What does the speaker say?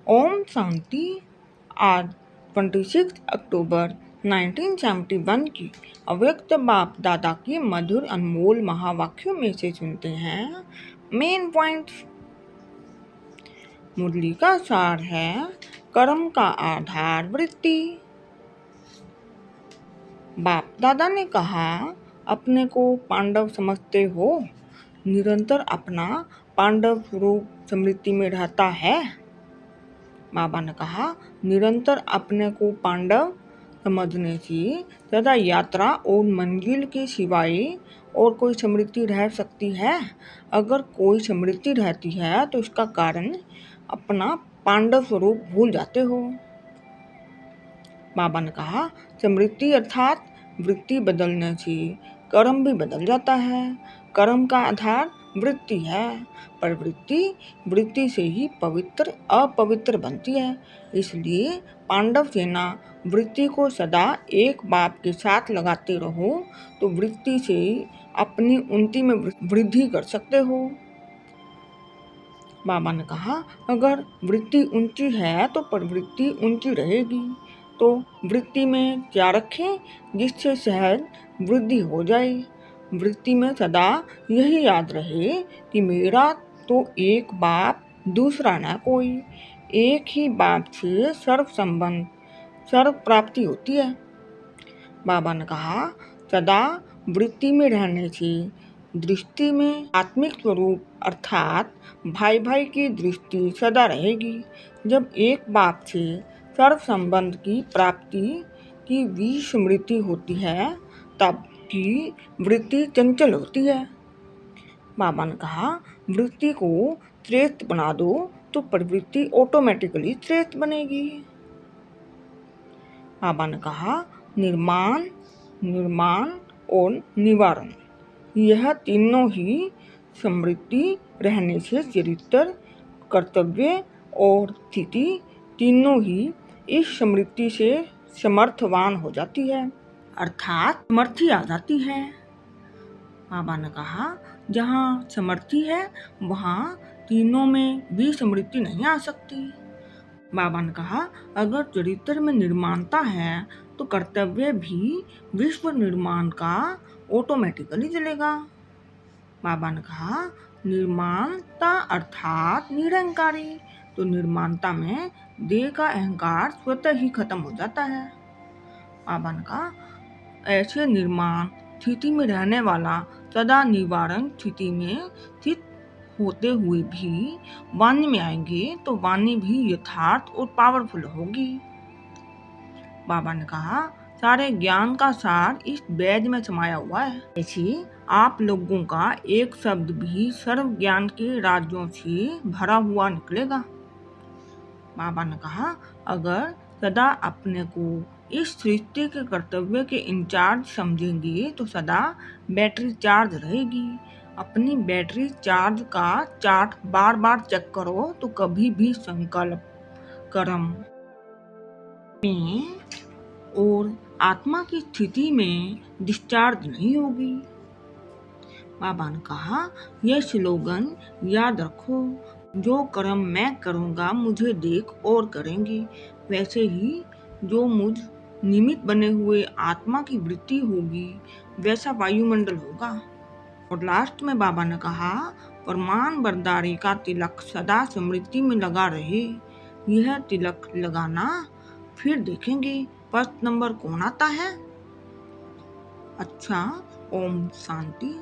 ओम शांति। आज 26 अक्टूबर 1971 की अव्यक्त बाप दादा की मधुर अनमोल महावाक्यों में से सुनते हैं मेन पॉइंट्स। मुरली का सार है कर्म का आधार वृत्ति। बाप दादा ने कहा, अपने को पांडव समझते हो? निरंतर अपना पांडव स्वरूप स्मृति में रहता है। बाबा ने कहा, निरंतर अपने को पांडव समझने से सदा यात्रा और मंजिल के सिवाय और कोई स्मृति रह सकती है? अगर कोई स्मृति रहती है तो इसका कारण अपना पांडव स्वरूप भूल जाते हो। बाबा ने कहा, स्मृति अर्थात वृत्ति बदलने से कर्म भी बदल जाता है। कर्म का आधार वृत्ति है, पर वृत्ति से ही पवित्र अपवित्र बनती है। इसलिए पांडव सेना वृत्ति को सदा एक बाप के साथ लगाते रहो तो वृत्ति से अपनी उन्नति में वृद्धि कर सकते हो। बाबा ने कहा, अगर वृत्ति ऊंची है तो प्रवृत्ति ऊंची रहेगी। तो वृत्ति में क्या रखें जिससे सहज वृद्धि हो जाए। वृत्ति में सदा यही याद रहे कि मेरा तो एक बाप, दूसरा ना कोई। एक ही बाप से सर्व संबंध सर्व प्राप्ति होती है। बाबा ने कहा, सदा वृत्ति में रहने से दृष्टि में आत्मिक स्वरूप अर्थात भाई भाई की दृष्टि सदा रहेगी। जब एक बाप से सर्व संबंध की प्राप्ति की विस्मृति होती है तब की वृत्ति चंचल होती है। बाबा ने कहा, वृत्ति को श्रेष्ठ बना दो तो प्रवृत्ति ऑटोमेटिकली श्रेष्ठ बनेगी। बाबा ने कहा, निर्माण और निवारण यह तीनों ही समृद्धि रहने से चरित्र, कर्तव्य और स्थिति तीनों ही इस समृद्धि से समर्थवान हो जाती है अर्थात समर्थी आ जाती है। बाबा ने कहा, जहाँ समर्थी है वहाँ तीनों में भी समृद्धि नहीं आ सकती। बाबा ने कहा, अगर चरित्र में निर्माणता है तो कर्तव्य भी विश्व निर्माण का ऑटोमेटिकली चलेगा। बाबा ने कहा, निर्माणता अर्थात निरंकारी, तो निर्माणता में देह का अहंकार स्वतः ही खत्म हो जाता है। बाबा ने कहा, ऐसे निर्माण स्थिति में रहने वाला सदा निवारण स्थिति में स्थित होते हुए भी वाणी में आएंगे तो वाणी भी यथार्थ और पावरफुल होगी। बाबा ने कहा, सारे ज्ञान का सार इस वेद में समाया हुआ है। ऐसे आप लोगों का एक शब्द भी सर्व ज्ञान के राज्यों से भरा हुआ निकलेगा। बाबा ने कहा, अगर सदा अपने को इस सृष्टि के कर्तव्य के इंचार्ज समझेंगे तो सदा बैटरी चार्ज रहेगी। अपनी बैटरी चार्ज का चार्ट बार बार चेक करो तो कभी भी संकल्प, कर्म में और आत्मा की स्थिति में डिस्चार्ज नहीं होगी। बाबा ने कहा, यह स्लोगन याद रखो, जो कर्म मैं करूँगा मुझे देख और करेंगे, वैसे ही जो मुझ निमित्त बने हुए आत्मा की वृत्ति होगी वैसा वायुमंडल होगा। और लास्ट में बाबा ने कहा, प्रमाण बरदारी का तिलक सदा स्मृति में लगा रहे। यह तिलक लगाना, फिर देखेंगे फर्स्ट नंबर कौन आता है। अच्छा, ओम शांति।